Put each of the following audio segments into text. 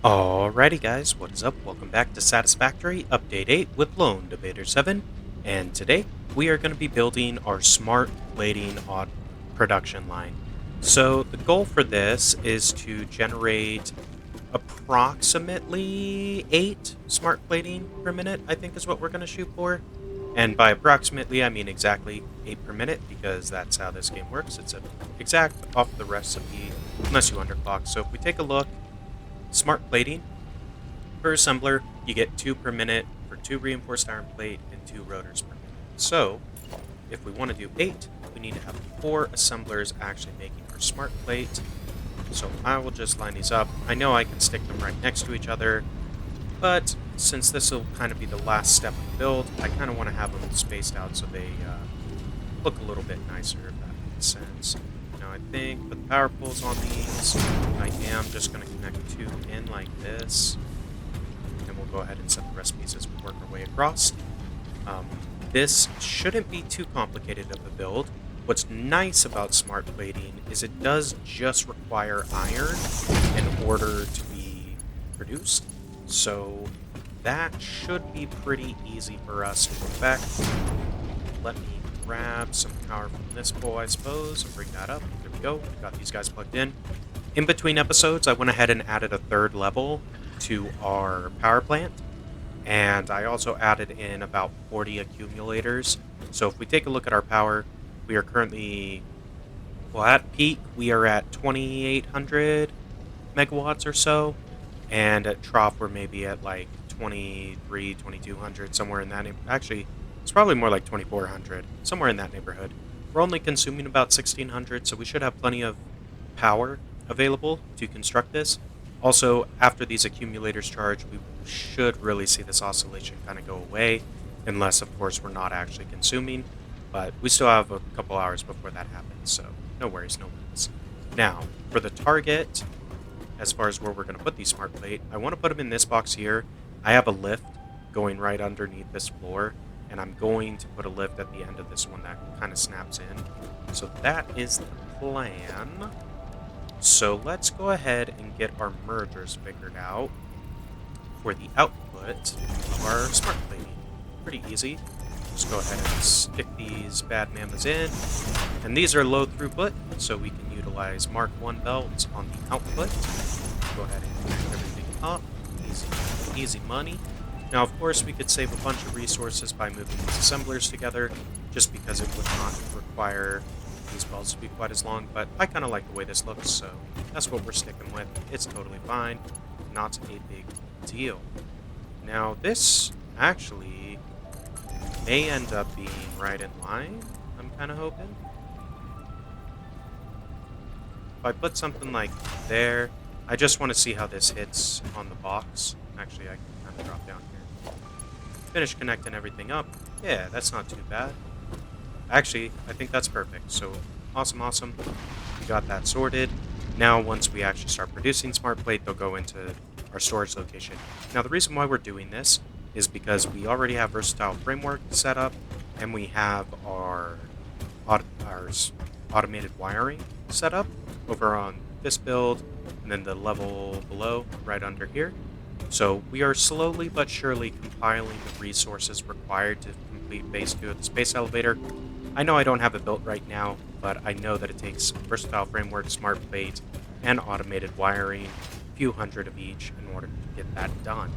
Alrighty guys, what is up? Welcome back to Satisfactory Update 8 with Lone Debater 7, and today we are going to be building our smart plating on production line. So the goal for this is to generate approximately 8 smart plating per minute, I think is what we're going to shoot for. And by approximately, I mean exactly 8 per minute, because that's how this game works. It's an exact off the recipe, unless you underclock. So if we take a look, smart plating, per assembler, you get 2 per minute for 2 reinforced iron plate and 2 rotors per minute. So, if we want to do 8, we need to have 4 assemblers actually making our smart plate. So I will just line these up. I know I can stick them right next to each other, but since this will kind of be the last step of the build, I kind of want to have them spaced out so they look a little bit nicer, if that makes sense. Now I think for the power poles on these, I am just going to connect 2 in like this, and we'll go ahead and set the recipes as we work our way across. This shouldn't be too complicated of a build. What's nice about smart plating is it does just require iron in order to be produced, so that should be pretty easy for us to perfect. Let me grab some power from this pole, I suppose, and bring that up. There we go. Got these guys plugged in. In between episodes, I went ahead and added a 3rd level to our power plant, and I also added in about 40 accumulators. So if we take a look at our power, we are currently, well, at peak, we are at 2,800 megawatts or so, and at trough, we're maybe at like 2,200, somewhere in that. Actually, it's probably more like 2,400, somewhere in that neighborhood. We're only consuming about 1,600, so we should have plenty of power available to construct this. Also, after these accumulators charge, we should really see this oscillation kind of go away, unless, of course, we're not actually consuming. But we still have a couple hours before that happens, so no worries, no worries. Now, for the target, as far as where we're going to put these smart plate, I want to put them in this box here. I have a lift going right underneath this floor, and I'm going to put a lift at the end of this one that kind of snaps in. So that is the plan. So let's go ahead and get our mergers figured out for the output of our smart plating. Pretty easy. Just go ahead and stick these bad mamas in. And these are low throughput, so we can utilize Mark 1 belts on the output. Go ahead and connect everything up. Easy money. Now, of course, we could save a bunch of resources by moving these assemblers together, just because it would not require these belts to be quite as long, but I kind of like the way this looks, so that's what we're sticking with. It's totally fine. Not a big deal. Now, this actually may end up being right in line, I'm kind of hoping. If I put something like there, I just want to see how this hits on the box. Actually, I can kind of drop down here. Finish connecting everything up. Yeah, that's not too bad. Actually, I think that's perfect. So, awesome. We got that sorted. Now, once we actually start producing smart plate, they'll go into our storage location. Now, the reason why we're doing this is because we already have versatile framework set up, and we have our automated wiring set up over on this build, and then the level below, right under here. So we are slowly but surely compiling the resources required to complete phase 2 of the space elevator. I know I don't have it built right now, but I know that it takes versatile framework, smart plate, and automated wiring, a few hundred of each, in order to get that done.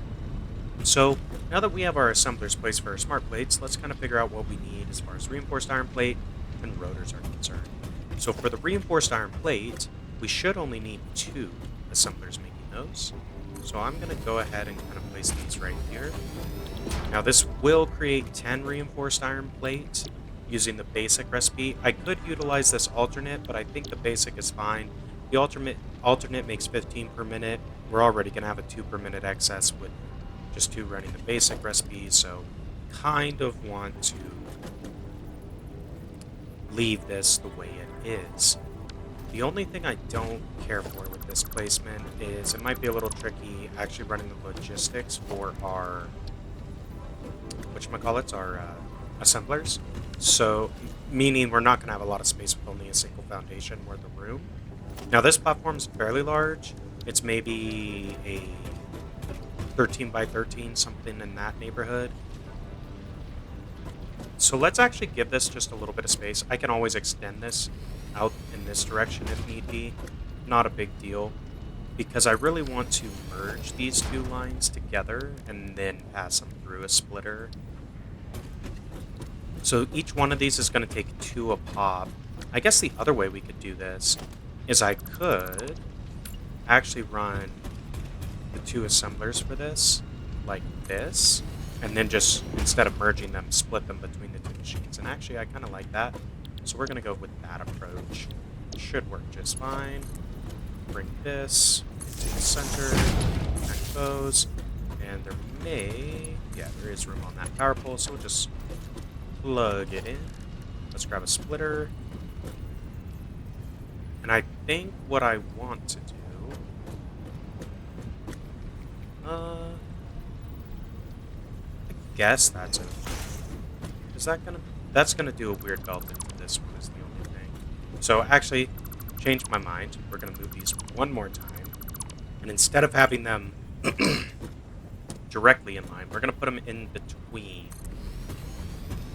So now that we have our assemblers placed for our smart plates, let's kind of figure out what we need as far as reinforced iron plate and rotors are concerned. So for the reinforced iron plate, we should only need 2 assemblers making those. So I'm going to go ahead and kind of place these right here. Now this will create 10 reinforced iron plate using the basic recipe. I could utilize this alternate, but I think the basic is fine. The alternate makes 15 per minute. We're already going to have a 2 per minute excess with just 2 running the basic recipe, so kind of want to leave this the way it is. The only thing I don't care for with this placement is it might be a little tricky actually running the logistics for our our assemblers. So, meaning we're not going to have a lot of space with only a single foundation worth of room. Now, this platform is fairly large. It's maybe a 13 by 13, something in that neighborhood. So let's actually give this just a little bit of space. I can always extend this out in this direction if need be. Not a big deal, because I really want to merge these two lines together and then pass them through a splitter. So each one of these is going to take 2 a pop. I guess the other way we could do this is I could actually run the 2 assemblers for this, like this, and then just, instead of merging them, split them between the 2 machines. And actually, I kind of like that. So we're going to go with that approach. Should work just fine. Bring this to the center, connect those, and there is room on that power pole, so we'll just plug it in. Let's grab a splitter. And I think what I want to do, I guess that's okay. That's gonna do a weird belt into this one is the only thing. So actually, change my mind. We're gonna move these one more time, and instead of having them directly in line, we're gonna put them in between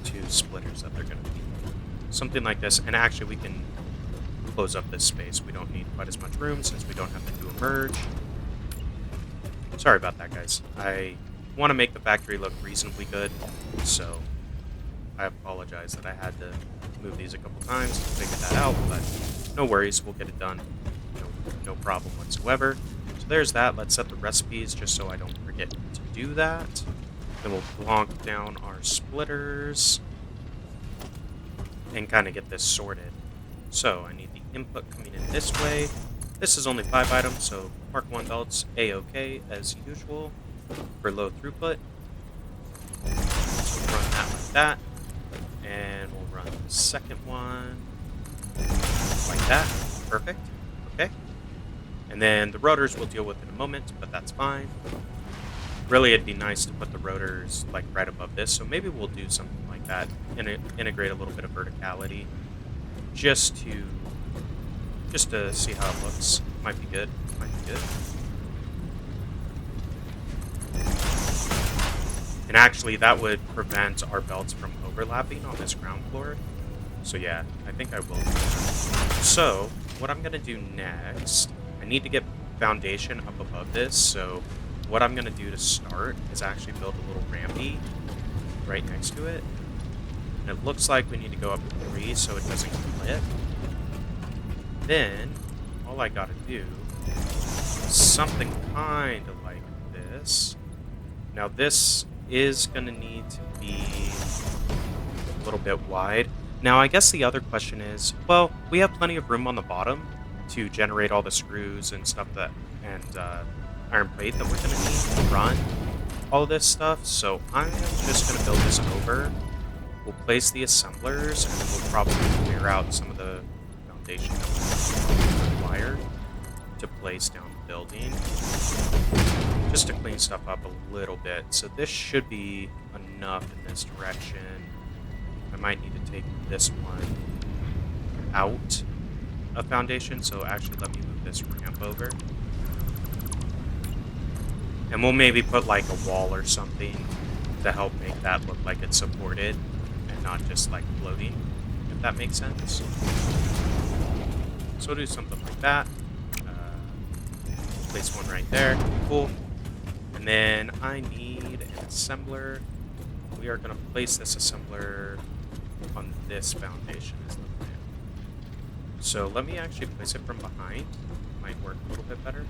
2 splitters that they're gonna be. Something like this, and actually we can close up this space. We don't need quite as much room since we don't have to do a merge. Sorry about that, guys. I want to make the factory look reasonably good, so I apologize that I had to move these a couple times to figure that out, but no worries, we'll get it done. No problem whatsoever. So there's that. Let's set the recipes just so I don't forget to do that. Then we'll plonk down our splitters and kind of get this sorted. So I need the input coming in this way. This is only 5 items, so Mark 1 belts A-OK as usual for low throughput. So we'll run that like that. And we'll run the second one like that. Perfect. Okay. And then the rotors we'll deal with in a moment, but that's fine. Really, it'd be nice to put the rotors like right above this, so maybe we'll do something like that and integrate a little bit of verticality just to see how it looks. Might be good. And actually, that would prevent our belts from overlapping on this ground floor. So yeah, I think I will do that. So what I'm going to do next, I need to get foundation up above this. So what I'm going to do to start is actually build a little rampy right next to it. And it looks like we need to go up 3 so it doesn't clip. Then all I got to do is something kind of like this. Now this is going to need to be a little bit wide. Now, I guess the other question is, well, we have plenty of room on the bottom to generate all the screws and stuff and iron plate that we're going to need to run all this stuff. So I'm just going to build this over. We'll place the assemblers, and then we'll probably clear out some of the foundation that we require to place down the building, just to clean stuff up a little bit. So this should be enough in this direction. I might need to take this one out of foundation, so actually let me move this ramp over. And we'll maybe put like a wall or something to help make that look like it's supported and not just like floating, if that makes sense. So we'll do something like that. Place one right there. Cool. And then I need an assembler. We are going to place this assembler on this foundation as the plan. So let me actually place it from behind. Might work a little bit better.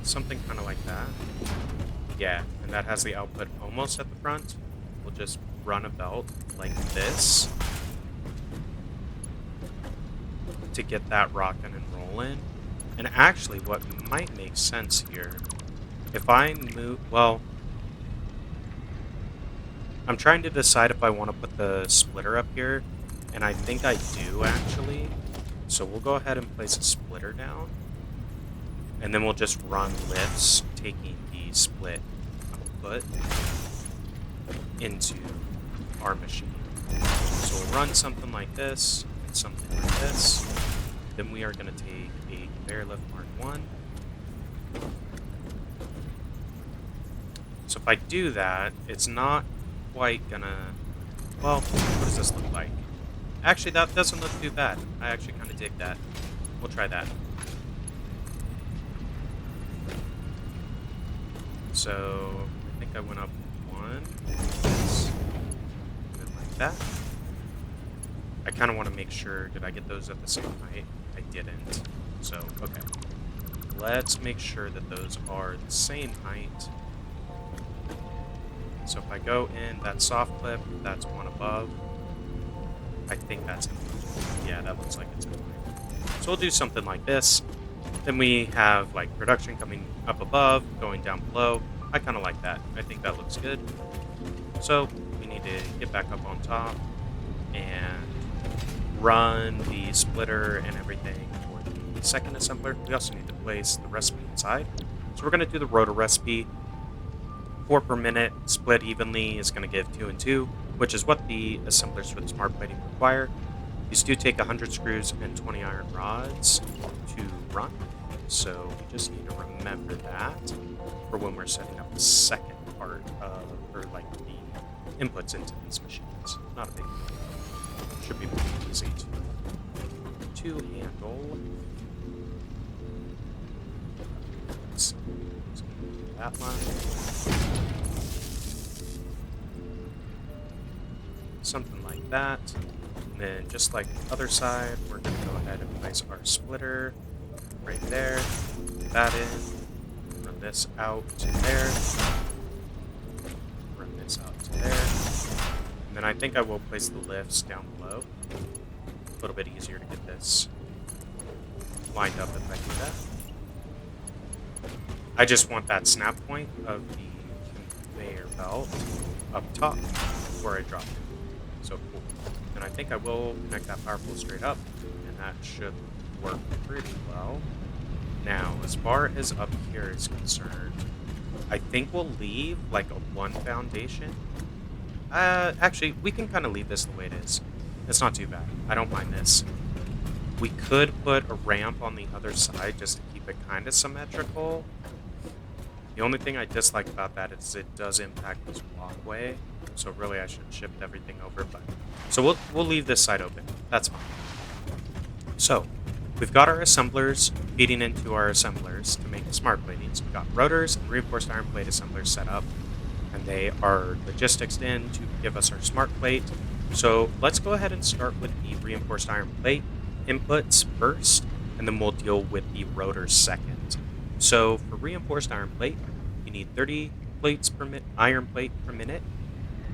Something kind of like that. Yeah, and that has the output almost at the front. We'll just run a belt like this to get that rocking and rolling. And actually, what might make sense here, if I move, well, I'm trying to decide if I want to put the splitter up here, and I think I do, actually. So we'll go ahead and place a splitter down, and then we'll just run lifts, taking the split output into our machine. So we'll run something like this, and something like this. Then we are going to take a conveyor lift Mark 1, So if I do that, it's not quite gonna... Well, what does this look like? Actually, that doesn't look too bad. I actually kind of dig that. We'll try that. So I think I went up one, and then like that. I kind of want to make sure, did I get those at the same height? I didn't. So, okay. Let's make sure that those are the same height. So if I go in that soft clip, that's one above. I think that's it. Yeah, that looks like it's in line. So we'll do something like this. Then we have like production coming up above, going down below. I kind of like that. I think that looks good. So we need to get back up on top and run the splitter and everything for the second assembler. We also need to place the recipe inside. So we're going to do the rotor recipe. 4 per minute, split evenly, is going to give 2 and 2, which is what the assemblers for the smart plating require. These do take 100 screws and 20 iron rods to run, so we just need to remember that for when we're setting up the second part of, or like the inputs into these machines. Not a big deal. Should be pretty easy to handle. Let's do that line. Something like that. And then just like the other side, we're going to go ahead and place our splitter right there. Put that in. Run this out to there. Run this out to there. And then I think I will place the lifts down below. A little bit easier to get this lined up if I do that. I just want that snap point of the conveyor belt up top before I drop it. So cool. And I think I will connect that power pole straight up, and that should work pretty well. Now, as far as up here is concerned, I think we'll leave like a 1 foundation. Actually, we can kind of leave this the way it is. It's not too bad. I don't mind this. We could put a ramp on the other side just to keep it kind of symmetrical. The only thing I dislike about that is it does impact this walkway. So really I should shift everything over, but so we'll leave this side open. That's fine. So we've got our assemblers feeding into our assemblers to make the smart platings. We've got rotors and reinforced iron plate assemblers set up, and they are logistics in to give us our smart plate. So let's go ahead and start with the reinforced iron plate inputs first, and then we'll deal with the rotors second. So for reinforced iron plate, you need 30 plates per minute, iron plate per minute,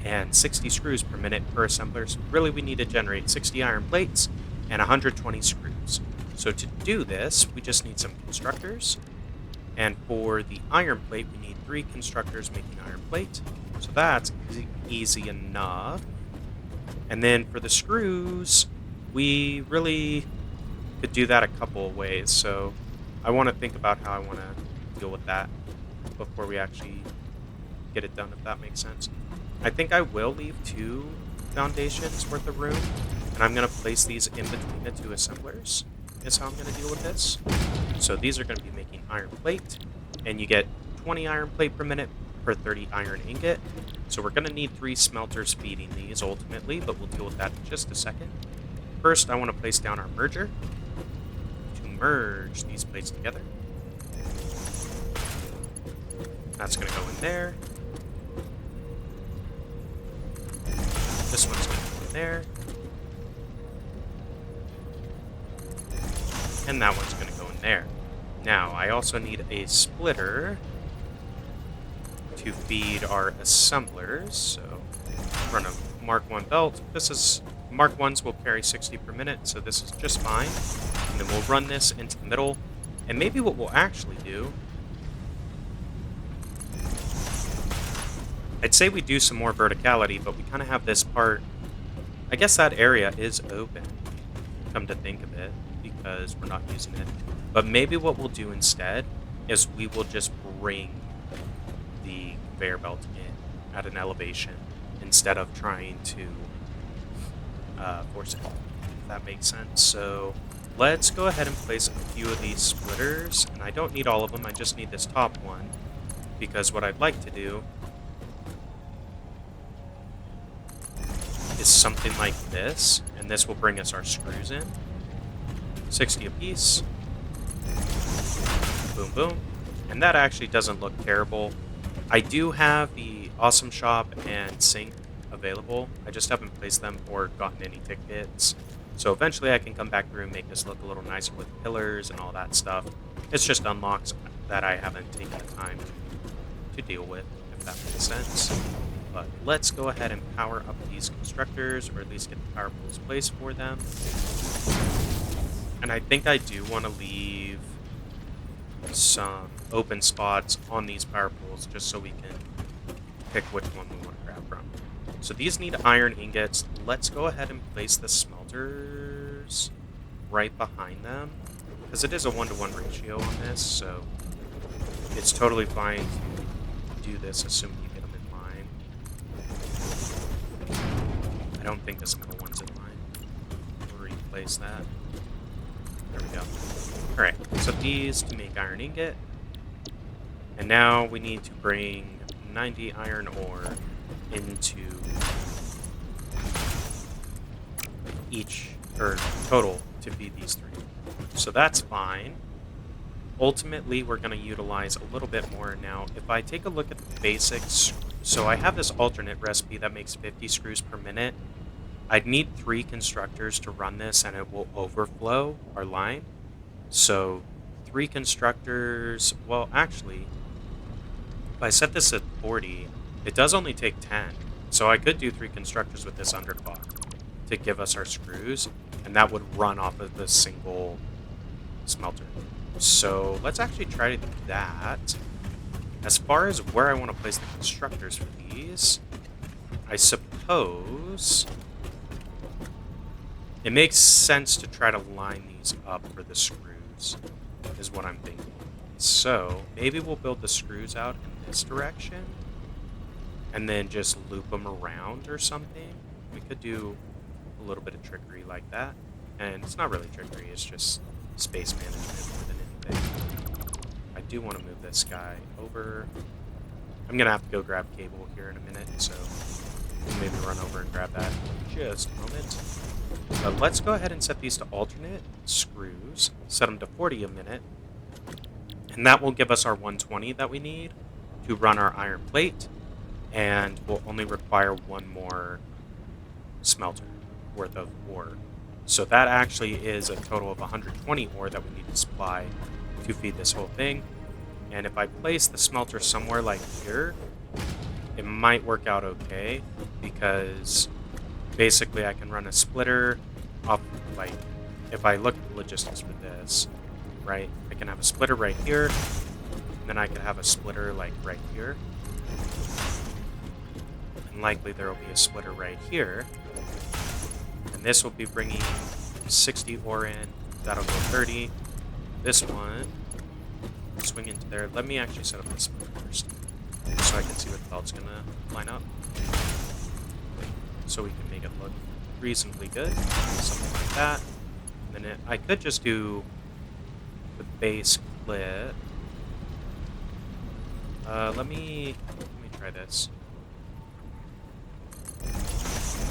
and 60 screws per minute per assembler. So really we need to generate 60 iron plates and 120 screws. So to do this, we just need some constructors. And for the iron plate, we need 3 constructors making iron plate. So that's easy enough. And then for the screws, we really could do that a couple of ways. So I want to think about how I want to deal with that before we actually get it done, if that makes sense. I think I will leave 2 foundations worth of room, and I'm going to place these in between the 2 assemblers, is how I'm going to deal with this. So these are going to be making iron plate, and you get 20 iron plate per minute per 30 iron ingot. So we're going to need 3 smelters feeding these ultimately, but we'll deal with that in just a second. First, I want to place down our merger to merge these plates together. That's going to go in there. This one's going to go in there. And that one's going to go in there. Now, I also need a splitter to feed our assemblers. So, run a Mark 1 belt. This is... Mark 1s will carry 60 per minute, so this is just fine. And then we'll run this into the middle. And maybe what we'll actually do... I'd say we do some more verticality, but we kind of have this part... I guess that area is open, come to think of it, because we're not using it. But maybe what we'll do instead is we will just bring the conveyor belt in at an elevation instead of trying to force it, if that makes sense. So let's go ahead and place a few of these splitters, and I don't need all of them, I just need this top one, because what I'd like to do is something like this, and this will bring us our screws in. 60 apiece. Boom, boom. And that actually doesn't look terrible. I do have the Awesome Shop and Sync available. I just haven't placed them or gotten any tickets. So eventually I can come back through and make this look a little nicer with pillars and all that stuff. It's just unlocks that I haven't taken the time to deal with, if that makes sense. But let's go ahead and power up these constructors, or at least get the power pools placed for them. And I think I do want to leave some open spots on these power pools just so we can pick which one we want to grab from. So these need iron ingots. Let's go ahead and place the smelters right behind them, because it is a 1-to-1 ratio on this, so it's totally fine to do this assuming you get them in line. I don't think this middle one's in line. We'll replace that. There we go. Alright, so these to make iron ingot. And now we need to bring 90 iron ore into each, or total, to feed these three. So that's fine. Ultimately, we're going to utilize a little bit more now. If I take a look at the basics, so I have this alternate recipe that makes 50 screws per minute. I'd need 3 constructors to run this, and it will overflow our line. So 3 constructors, well, actually, if I set this at 40, it does only take 10. So I could do 3 constructors with this underclock to give us our screws, and that would run off of the single smelter. So let's actually try to do that. As far as where I want to place the constructors for these, I suppose it makes sense to try to line these up for the screws, is what I'm thinking. So maybe we'll build the screws out in this direction and then just loop them around or something. We could do a little bit of trickery like that. And it's not really trickery, it's just space management more than anything. I do want to move this guy over. I'm going to have to go grab cable here in a minute, so we'll maybe run over and grab that in just a moment. But let's go ahead and set these to alternate screws, set them to 40 a minute, and that will give us our 120 that we need to run our iron plate, and we'll only require 1 more smelter worth of ore. So that actually is a total of 120 ore that we need to supply to feed this whole thing. And if I place the smelter somewhere like here, it might work out okay, because basically I can run a splitter off, like, if I look at the logistics for this, right, I can have a splitter right here, and then I could have a splitter, like, right here. And likely there will be a splitter right here. And this will be bringing 60 ore in. That'll go 30. This one, swing into there. Let me actually set up this splitter first, so I can see what the belt's going to line up. So we can make it look reasonably good. Something like that. And then I could just do the base clip. Let me try this.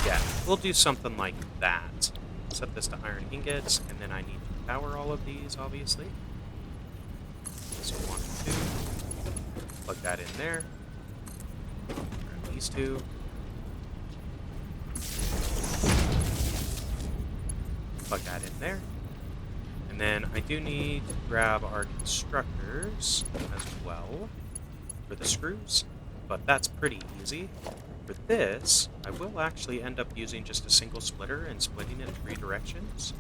Yeah, we'll do something like that. Set this to iron ingots, and then I need to power all of these, obviously. So 1 and 2. Plug that in there. Grab these 2. Plug that in there. And then I do need to grab our constructors as well for the screws, but that's pretty easy. For this, I will actually end up using just a single splitter and splitting it in 3 directions.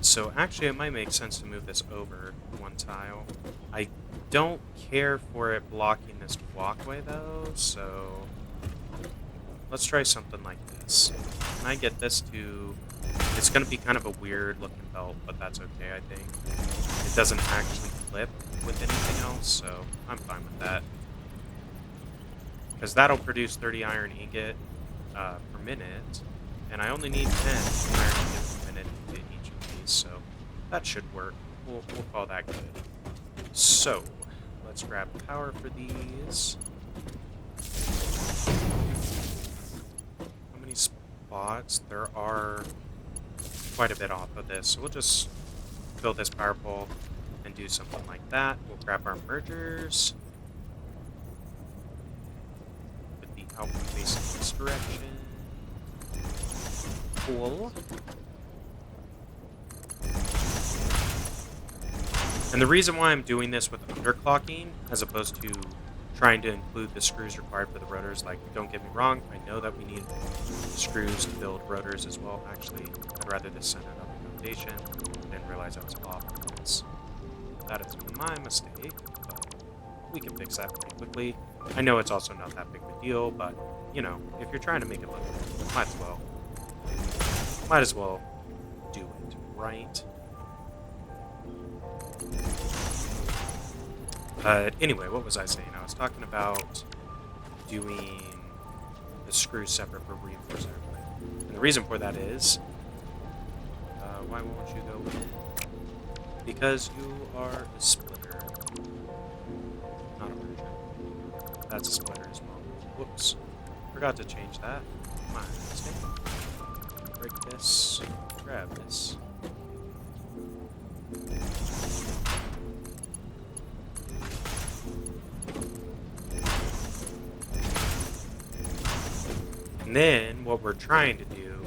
So actually it might make sense to move this over 1 tile. I don't care for it blocking this walkway though, so let's try something like this. Can I get this to... It's going to be kind of a weird looking belt, but that's okay, I think. It doesn't actually clip with anything else, so I'm fine with that. Because that'll produce 30 iron ingot per minute, and I only need 10 iron ingot per minute to each of these, so that should work. We'll call that good. So, let's grab power for these. How many spots, there are quite a bit off of this. So we'll just fill this power pole and do something like that. We'll grab our mergers. With the output facing this direction. Cool. And the reason why I'm doing this with underclocking, as opposed to trying to include the screws required for the rotors, like, don't get me wrong, I know that we need screws to build rotors as well. Actually, I'd rather this center up the foundation. I didn't realize I was off of this. That is my mistake, but we can fix that pretty quickly. I know it's also not that big of a deal, but, you know, if you're trying to make it look good, might as well do it, right? But anyway, what was I saying? I was talking about doing the screws separate for reinforced iron plate. And the reason for that is, why won't you go in? Because you are a splitter, not a merger. That's a splitter as well. Whoops. Forgot to change that. My mistake. Break this. Grab this. And then what we're trying to do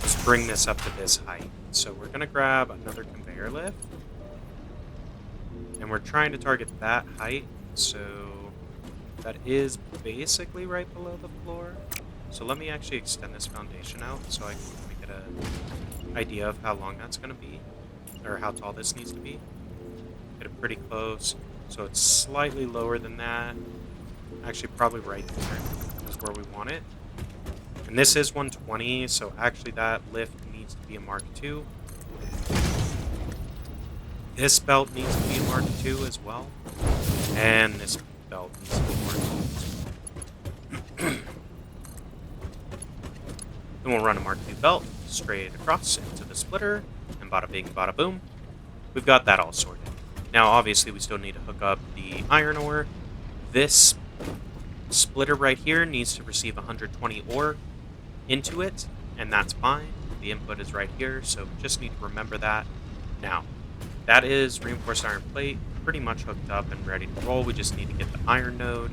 is bring this up to this height. So we're going to grab another conveyor lift. And we're trying to target that height. So that is basically right below the floor. So let me actually extend this foundation out so I can get an idea of how long that's going to be. Or how tall this needs to be. Get it pretty close. So it's slightly lower than that. Actually, probably right there is where we want it. And this is 120, so actually that lift needs to be a Mark II. This belt needs to be a Mark II as well. And this belt needs to be a Mark II. Then we'll run a Mark II belt straight across into the splitter. And bada bing, bada boom. We've got that all sorted. Now, obviously, we still need to hook up the iron ore. This splitter right here needs to receive 120 ore into it, and that's fine. The input is right here, so we just need to remember that. Now, that is reinforced iron plate, pretty much hooked up and ready to roll. We just need to get the iron node.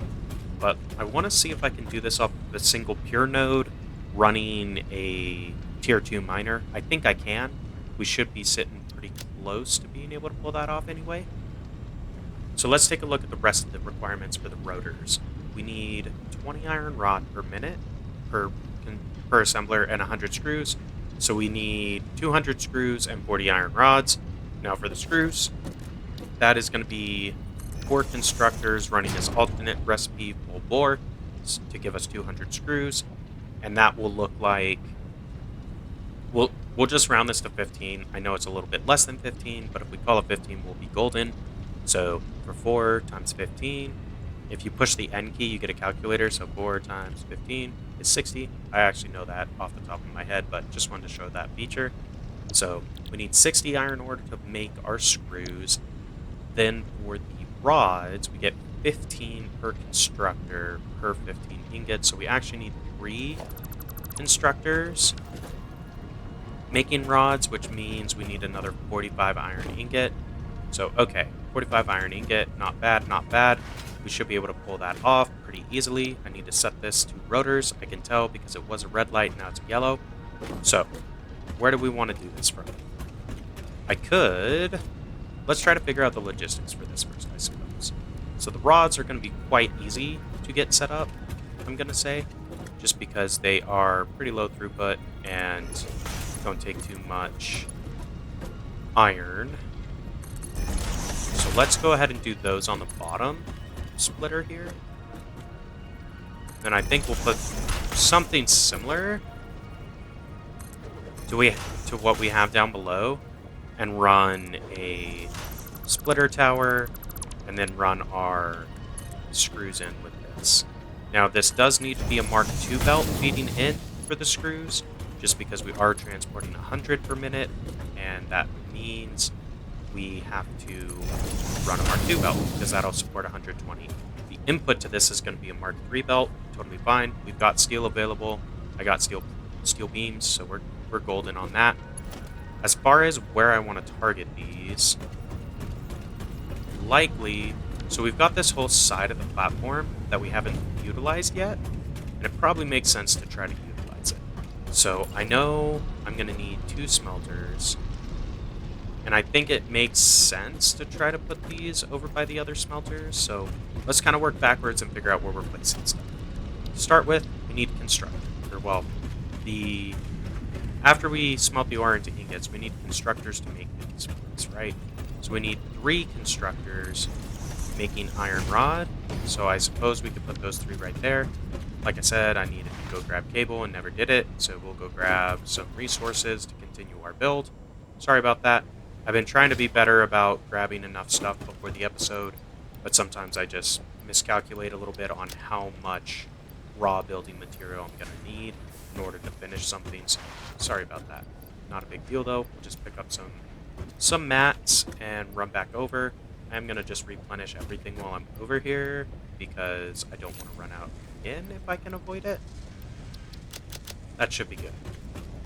But I want to see if I can do this off of a single pure node running a tier 2 miner. I think I can. We should be sitting pretty close to being able to pull that off anyway. So let's take a look at the rest of the requirements for the rotors. We need 20 iron rod per minute per assembler and 100 screws. So we need 200 screws and 40 iron rods. Now for the screws, that is going to be 4 constructors running this alternate recipe full bore to give us 200 screws. And that will look like... We'll just round this to 15. I know it's a little bit less than 15, but if we call it 15, we'll be golden. So for 4 times 15, if you push the N key, you get a calculator. So 4 times 15 is 60. I actually know that off the top of my head, but just wanted to show that feature. So we need 60 iron ore to make our screws. Then for the rods, we get 15 per constructor per 15 ingots. So we actually need 3 constructors making rods, which means we need another 45 iron ingot. So, okay, 45 iron ingot, not bad, not bad. We should be able to pull that off pretty easily. I need to set this to rotors. I can tell because it was a red light, now it's a yellow. So, where do we want to do this from? Let's try to figure out the logistics for this first, I suppose. So the rods are going to be quite easy to get set up, I'm going to say, just because they are pretty low throughput and don't take too much iron. So let's go ahead and do those on the bottom splitter here. Then I think we'll put something similar to what we have down below and run a splitter tower and then run our screws in with this. Now this does need to be a Mark II belt feeding in for the screws, just because we are transporting 100 per minute, and that means we have to run a Mark II belt because that'll support 120. The input to this is going to be a Mark III belt. Totally fine. We've got steel available. I got steel beams, so we're golden on that. As far as where I want to target these, likely, so we've got this whole side of the platform that we haven't utilized yet, and it probably makes sense to try to utilize it. So I know I'm going to need 2 smelters, and I think it makes sense to try to put these over by the other smelters, so let's kind of work backwards and figure out where we're placing stuff. To start with, we need constructor, or well, after we smelt the ore into ingots, we need constructors to make these ones, right? So we need 3 constructors making iron rod. So I suppose we could put those 3 right there. Like I said, I needed to go grab cable and never did it. So we'll go grab some resources to continue our build. Sorry about that. I've been trying to be better about grabbing enough stuff before the episode, but sometimes I just miscalculate a little bit on how much raw building material I'm going to need in order to finish something. So sorry about that. Not a big deal though. We'll just pick up some mats and run back over. I'm going to just replenish everything while I'm over here because I don't want to run out again if I can avoid it. That should be good.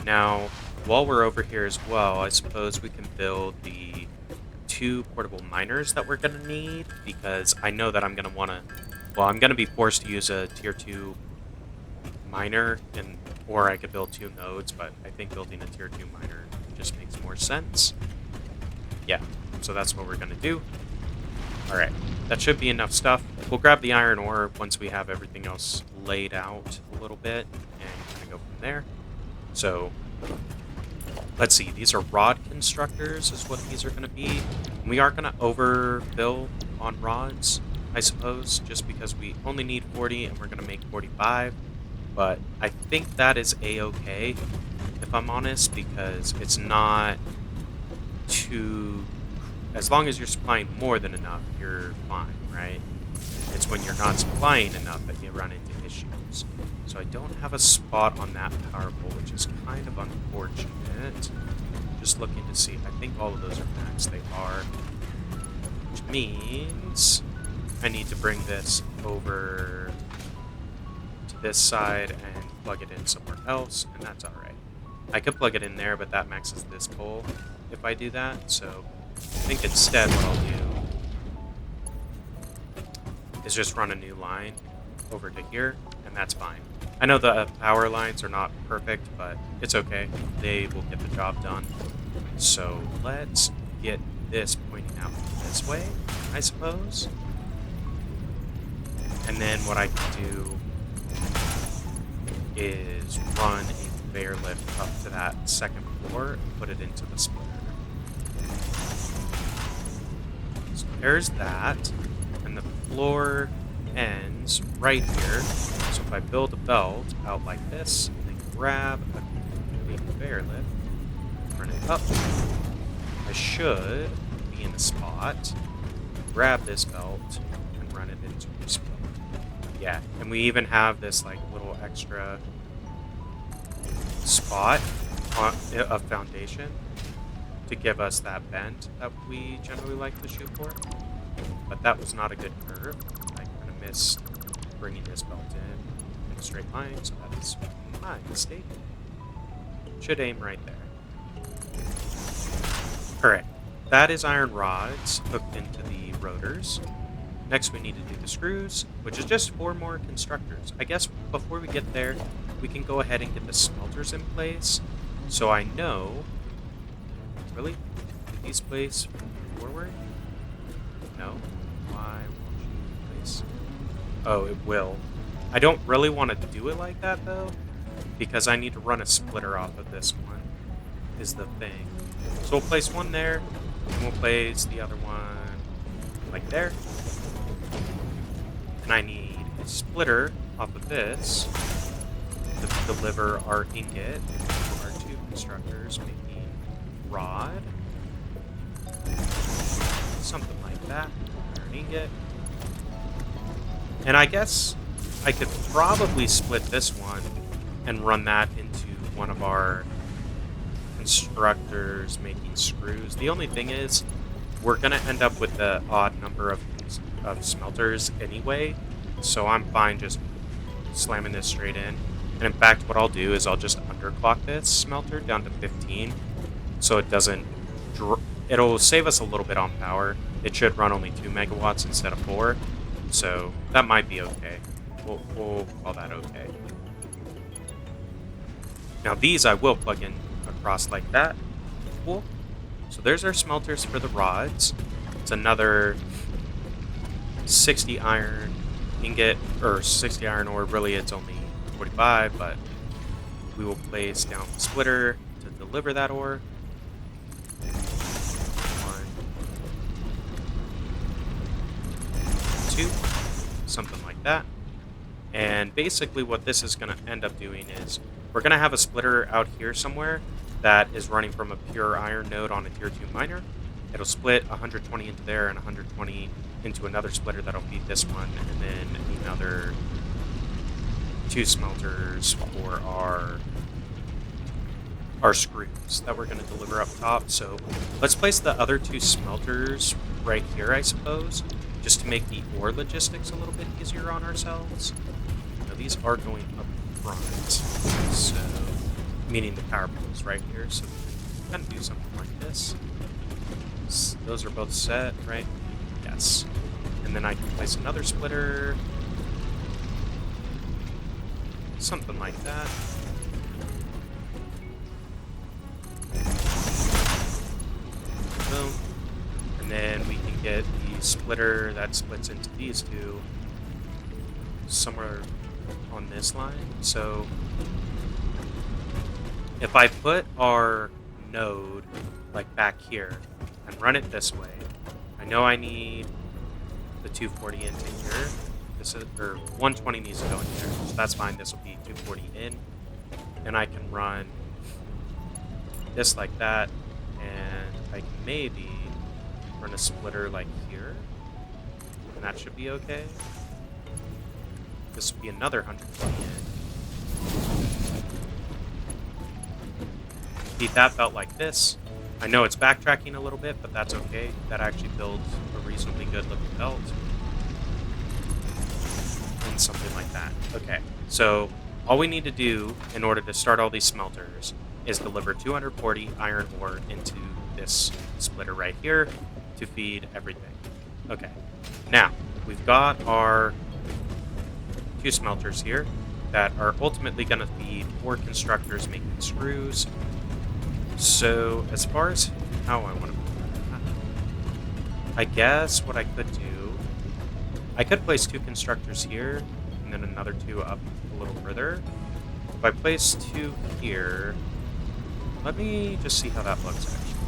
Now, while we're over here as well, I suppose we can build the 2 portable miners that we're going to need because I know that I'm going to want to, well, I'm going to be forced to use a tier 2 miner, or I could build 2 nodes, but I think building a tier 2 miner just makes more sense. Yeah, so that's what we're going to do. Alright, that should be enough stuff. We'll grab the iron ore once we have everything else laid out a little bit, and kind of go from there. So, let's see, these are rod constructors is what these are going to be. We are going to overfill on rods, I suppose, just because we only need 40 and we're going to make 45. But I think that is A-okay, if I'm honest, because it's not too... As long as you're supplying more than enough, you're fine, right? It's when you're not supplying enough that you run into issues. So I don't have a spot on that power pole, which is kind of unfortunate. Just looking to see. I think all of those are max. They are. Which means I need to bring this over to this side and plug it in somewhere else, and that's alright. I could plug it in there, but that maxes this pole if I do that, so I think instead what I'll do is just run a new line over to here, and that's fine. I know the power lines are not perfect, but it's okay. They will get the job done. So let's get this pointing out this way, I suppose. And then what I can do is run a conveyor lift up to that 2nd floor and put it into the splitter. So there's that, and the floor ends right here. So if I build a belt out like this, and then grab a conveyor lift, run it up, I should be in a spot, grab this belt, and run it into this belt. Yeah, and we even have this like little extra spot of foundation to give us that bend that we generally like to shoot for. But that was not a good curve. I kind of missed bringing this belt in a straight line, so that is my mistake. Should aim right there. Alright, that is iron rods hooked into the rotors. Next we need to do the screws, which is just 4 more constructors. I guess before we get there, we can go ahead and get the smelters in place. So I know... Really? Did these place forward? No? Why won't you place? Oh, it will. I don't really want to do it like that, though, because I need to run a splitter off of this one, is the thing. So we'll place one there, and we'll place the other one like there. And I need a splitter off of this to deliver our ingot, our 2 constructors making rod. Something like that. Our ingot. And I guess I could probably split this one and run that into one of our constructors making screws. The only thing is, we're gonna end up with the odd number of smelters anyway, so I'm fine just slamming this straight in. And in fact, what I'll do is I'll just underclock this smelter down to 15, so it doesn't. It'll save us a little bit on power. It should run only 2 megawatts instead of 4, so that might be okay. We'll call that okay. Now these I will plug in across like that. Cool. So there's our smelters for the rods. It's another 60 iron ingot, or 60 iron ore. Really, it's only 45, but we will place down the splitter to deliver that ore. 1, 2, something like that. And basically what this is going to end up doing is we're going to have a splitter out here somewhere that is running from a pure iron node on a tier 2 miner. It'll split 120 into there and 120 into another splitter that'll feed this one, and then another 2 smelters for our screws that we're going to deliver up top. So let's place the other 2 smelters right here, I suppose, just to make the ore logistics a little bit easier on ourselves. Now these are going up front, so meaning the power poles right here, so we can kind of do something like this. Those are both set, right? Yes. And then I can place another splitter. Something like that. Boom. And then we can get the splitter that splits into these 2 somewhere on this line. So if I put our node like back here and run it this way, I know I need the 240 into here. This is, or 120 needs to go in here, so that's fine. This will be 240 in. Then I can run this like that, and I can maybe run a splitter like here, and that should be okay. This would be another 120 in. Feed that belt like this. I know it's backtracking a little bit, but that's okay. That actually builds a reasonably good looking belt. And something like that. Okay, so all we need to do in order to start all these smelters is deliver 240 iron ore into this splitter right here to feed everything. Okay, now we've got our 2 smelters here that are ultimately going to feed 4 constructors making screws. So as far as how I want to put that, I guess what I could do, I could place 2 constructors here and then another 2 up a little further. If I place 2 here, let me just see how that looks actually.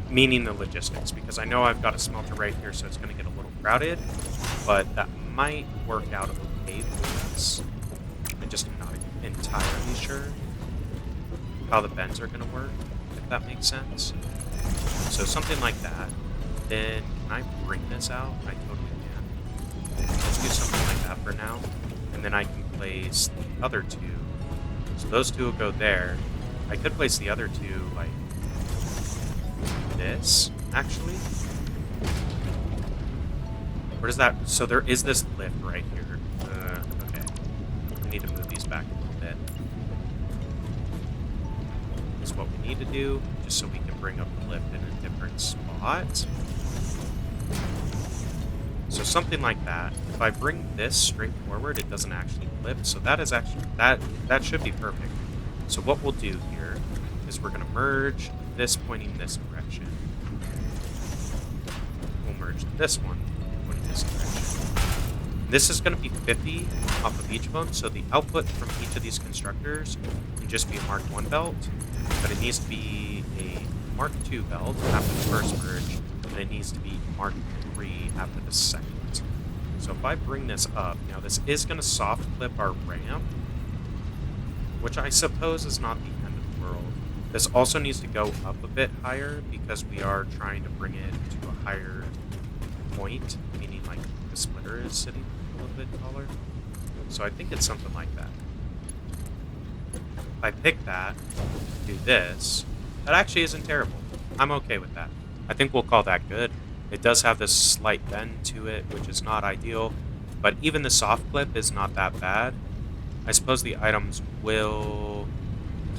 Meaning the logistics, because I know I've got a smelter right here, so it's going to get a little crowded, but that might work out okay for us. I just am not entirely sure how the bends are going to work, if that makes sense. So something like that. Then can I bring this out? I totally can. Let's do something like that for now. And then I can place the other 2. So those 2 will go there. I could place the other 2 like this, actually. Where does that... So there is this lift right here. Okay. I need to move these back a little bit. Is what we need to do, just so we can bring up the lift in a different spot. So something like that. If I bring this straight forward, it doesn't actually flip. So that is actually that should be perfect. So what we'll do here is we're going to merge this pointing this direction. We'll merge this one pointing this direction. This is going to be 50 off of each of them. So the output from each of these constructors can just be a Mark 1 belt. But it needs to be a Mark II belt after the first merge, and it needs to be Mark III after the second. So if I bring this up, now this is going to soft clip our ramp, which I suppose is not the end of the world. This also needs to go up a bit higher because we are trying to bring it to a higher point, meaning like the splitter is sitting a little bit taller. So I think it's something like that. If I pick that, do this, that actually isn't terrible. I'm okay with that. I think we'll call that good. It does have this slight bend to it, which is not ideal, but even the soft clip is not that bad. I suppose the items will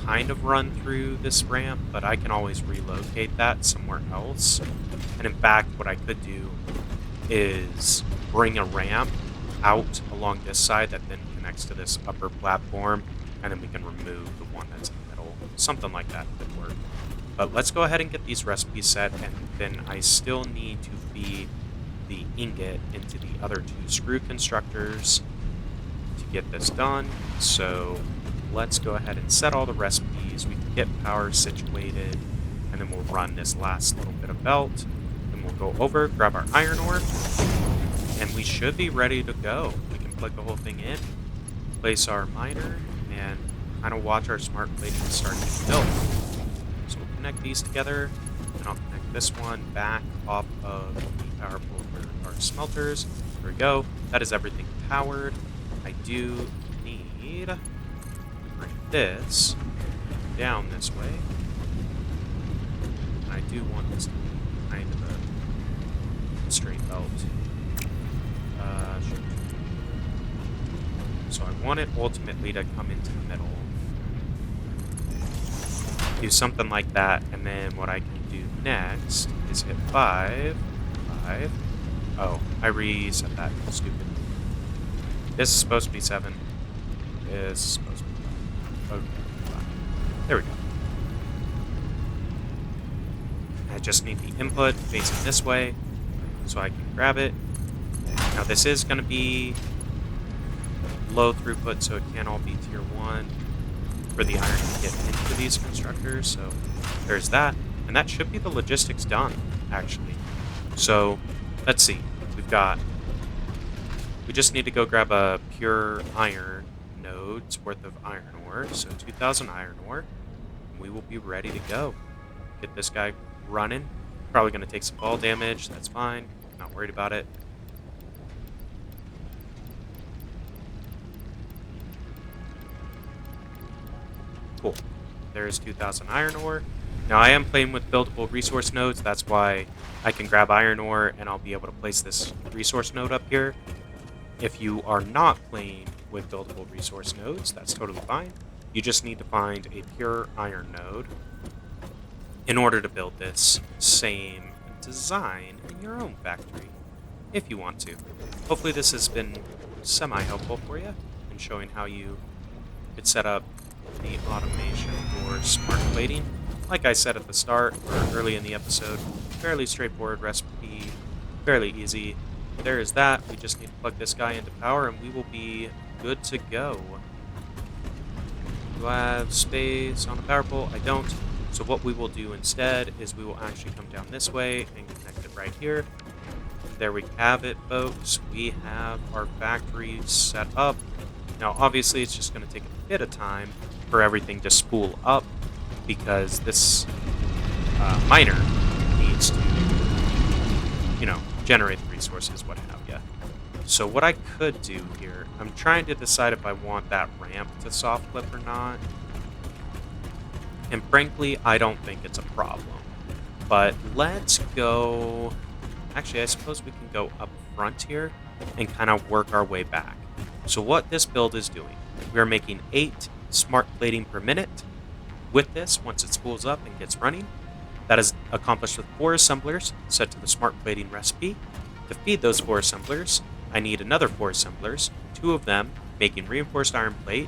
kind of run through this ramp, but I can always relocate that somewhere else. And in fact, what I could do is bring a ramp out along this side that then connects to this upper platform, and then we can remove the one that's in the middle. Something like that could work. But let's go ahead and get these recipes set, and then I still need to feed the ingot into the other two screw constructors to get this done. So let's go ahead and set all the recipes. We can get power situated, and then we'll run this last little bit of belt. Then we'll go over, grab our iron ore, and we should be ready to go. We can plug the whole thing in, place our miner, and kind of watch our smart plating start to build. So we'll connect these together, and I'll connect this one back off of the power pole for our smelters. There we go. That is everything powered. I do need to bring this down this way. And I do want this to be kind of a straight belt. Sure. So I want it ultimately to come into the middle. Do something like that, and then what I can do next is hit 5. Oh, I reset that. Stupid. This is supposed to be 7. This is supposed to be 5. Okay, 5. There we go. I just need the input facing this way, so I can grab it. Now this is going to be low throughput, so it can't all be tier 1 for the iron to get into these constructors, so there's that. And that should be the logistics done, actually. So, let's see. We just need to go grab a pure iron node's worth of iron ore, so 2,000 iron ore, and we will be ready to go. Get this guy running. Probably going to take some fall damage, that's fine. Not worried about it. Cool. There's 2,000 iron ore. Now I am playing with buildable resource nodes. That's why I can grab iron ore and I'll be able to place this resource node up here. If you are not playing with buildable resource nodes, that's totally fine. You just need to find a pure iron node in order to build this same design in your own factory, if you want to. Hopefully this has been semi-helpful for you in showing how you could set up the automation for smart plating. Like I said at the start, or early in the episode, fairly straightforward recipe, fairly easy. There is that. We just need to plug this guy into power and we will be good to go. Do I have space on a power pole? I don't. So what we will do instead is we will actually come down this way and connect it right here. There we have it, folks. We have our factory set up. Now, obviously, it's just going to take a bit of time for everything to spool up because this miner needs to, generate the resources, what have you. So what I could do here, I'm trying to decide if I want that ramp to soft clip or not. And frankly, I don't think it's a problem. But let's go... Actually, I suppose we can go up front here and kind of work our way back. So what this build is doing, we're making 8 smart plating per minute. With this, once it spools up and gets running, that is accomplished with 4 assemblers set to the smart plating recipe. To feed those 4 assemblers, I need another 4 assemblers, 2 of them making reinforced iron plate,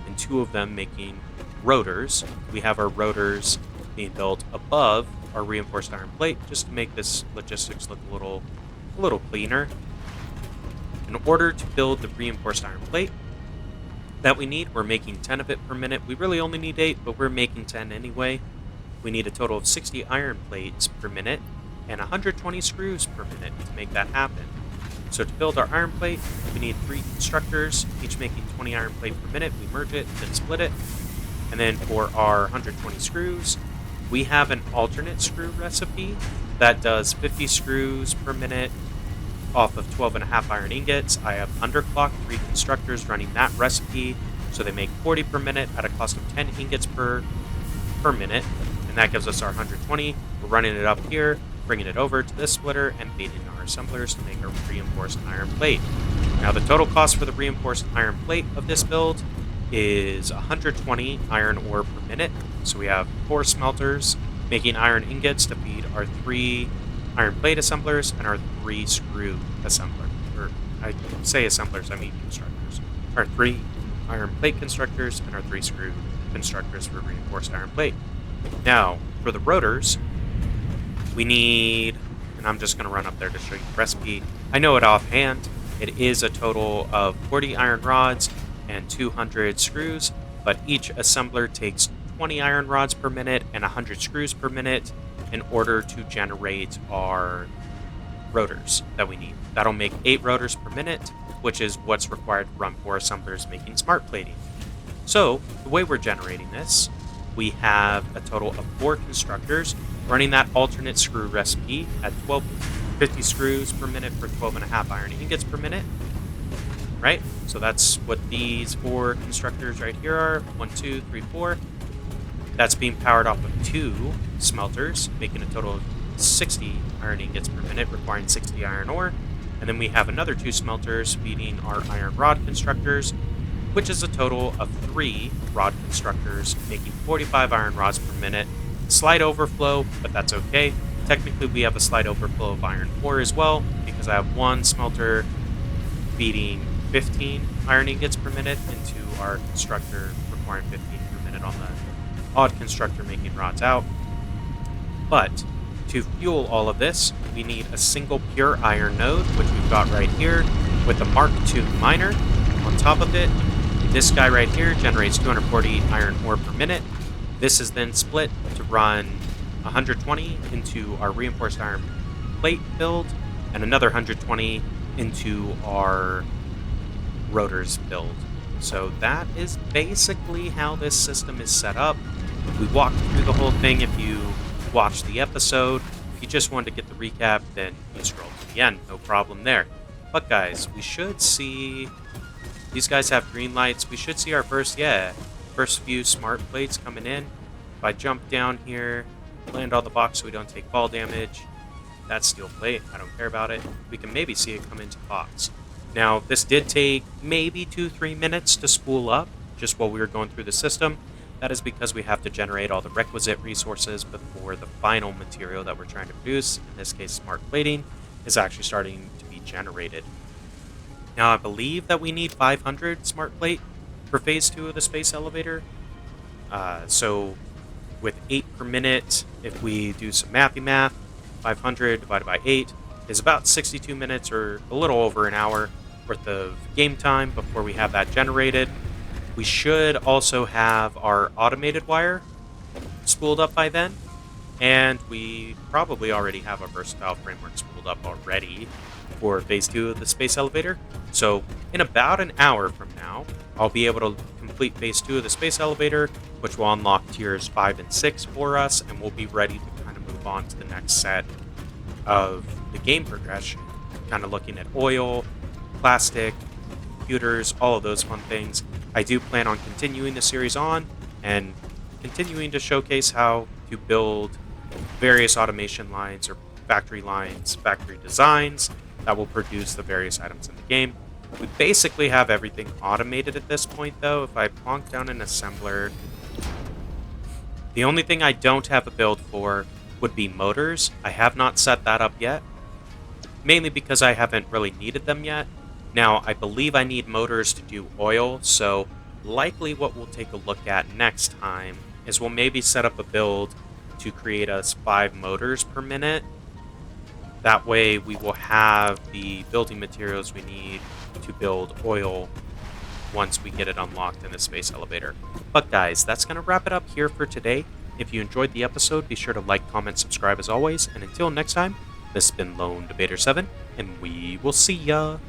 and 2 of them making rotors. We have our rotors being built above our reinforced iron plate just to make this logistics look a little cleaner. In order to build the reinforced iron plate that we need, we're making 10 of it per minute. We really only need 8, but we're making 10 anyway. We need a total of 60 iron plates per minute and 120 screws per minute to make that happen. So to build our iron plate, we need 3 constructors, each making 20 iron plate per minute. We merge it, then split it. And then for our 120 screws, we have an alternate screw recipe that does 50 screws per minute off of 12.5 iron ingots. I have underclocked 3 constructors running that recipe, so they make 40 per minute at a cost of 10 ingots per minute. And and that gives us our 120. We're running it up here, bringing it over to this splitter, and feeding our assemblers to make a reinforced iron plate. Now, the total cost for the reinforced iron plate of this build is 120 iron ore per minute. So we have 4 smelters making iron ingots to feed our 3 iron plate assemblers and our 3 screw assemblers. Or I say assemblers, I mean constructors. Our 3 iron plate constructors and our 3 screw constructors for reinforced iron plate. Now, for the rotors, we need, and I'm just going to run up there to show you the recipe. I know it offhand. It is a total of 40 iron rods and 200 screws, but each assembler takes 20 iron rods per minute and 100 screws per minute in order to generate our rotors that we need. That'll make 8 rotors per minute, which is what's required to run 4 assemblers making smart plating. So, the way we're generating this, we have a total of 4 constructors running that alternate screw recipe at 50 screws per minute for 12.5 iron ingots per minute. Right? So that's what these 4 constructors right here are. 1, 2, 3, 4. That's being powered off of 2 smelters, making a total of 60 iron ingots per minute, requiring 60 iron ore. And then we have another 2 smelters feeding our iron rod constructors, which is a total of 3 rod constructors, making 45 iron rods per minute. Slight overflow, but that's okay. Technically, we have a slight overflow of iron ore as well, because I have 1 smelter feeding 15 iron ingots per minute into our constructor, requiring 15 per minute on the odd constructor making rods out. But to fuel all of this, we need a single pure iron node, which we've got right here, with a Mark II miner on top of it. This guy right here generates 240 iron ore per minute. This is then split to run 120 into our reinforced iron plate build, and another 120 into our rotors build. So that is basically how this system is set up. We walked through the whole thing if you watched the episode. If you just wanted to get the recap, then you scroll to the end. No problem there. But guys, we should see... These guys have green lights. We should see our first few smart plates coming in. If I jump down here, land on the box so we don't take fall damage. That's steel plate. I don't care about it. We can maybe see it come into the box. Now, this did take maybe 2-3 minutes to spool up, just while we were going through the system. That is because we have to generate all the requisite resources before the final material that we're trying to produce, in this case smart plating, is actually starting to be generated. Now, I believe that we need 500 smart plate for phase 2 of the space elevator. So with 8 per minute, if we do some mathy math, 500 divided by 8 is about 62 minutes or a little over an hour worth of game time before we have that generated. We should also have our automated wire spooled up by then, and we probably already have a versatile framework spooled up already for phase 2 of the space elevator. So in about an hour from now, I'll be able to complete phase 2 of the space elevator, which will unlock tiers 5 and 6 for us, and we'll be ready to kind of move on to the next set of the game progression, kind of looking at oil, plastic, computers, all of those fun things. I do plan on continuing the series on and continuing to showcase how to build various automation lines or factory lines, factory designs that will produce the various items in the game. We basically have everything automated at this point, though. If I plonk down an assembler, the only thing I don't have a build for would be motors. I have not set that up yet, mainly because I haven't really needed them yet. Now, I believe I need motors to do oil, so likely what we'll take a look at next time is we'll maybe set up a build to create us 5 motors per minute. That way we will have the building materials we need to build oil once we get it unlocked in the space elevator. But guys, that's going to wrap it up here for today. If you enjoyed the episode, be sure to like, comment, subscribe as always, and until next time, this has been Lone Debater 7, and we will see ya!